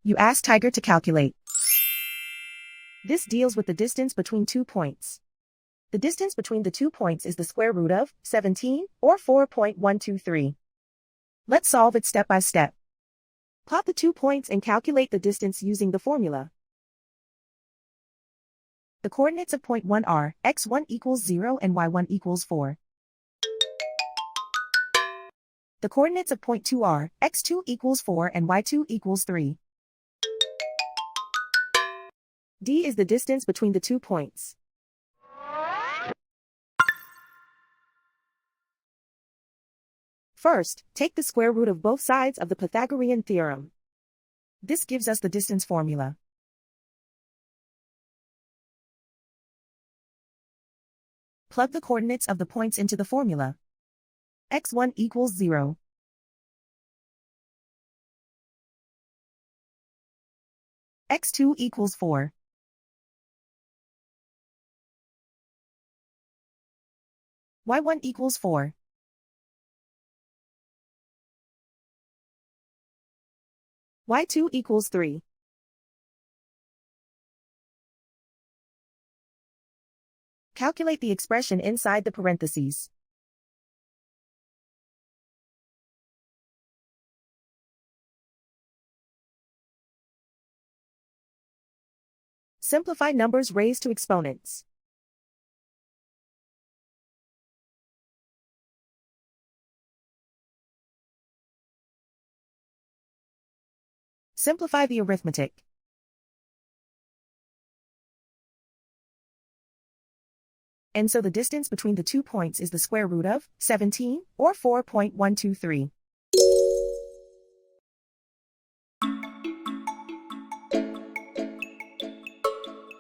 You ask Tiger to calculate. This deals with the distance between 2 points. The distance between the 2 points is the square root of 17, or 4.123. Let's solve it step by step. Plot the 2 points and calculate the distance using the formula. The coordinates of point 1 are x1 equals 0 and y1 equals 4. The coordinates of point 2 are x2 equals 4 and y2 equals 3. D is the distance between the 2 points. First, take the square root of both sides of the Pythagorean theorem. This gives us the distance formula. Plug the coordinates of the points into the formula. x1 equals 0. x2 equals 4. y1 equals 4. y2 equals 3. Calculate the expression inside the parentheses. Simplify numbers raised to exponents. Simplify the arithmetic. And so the distance between the 2 points is the square root of 17, or 4.123.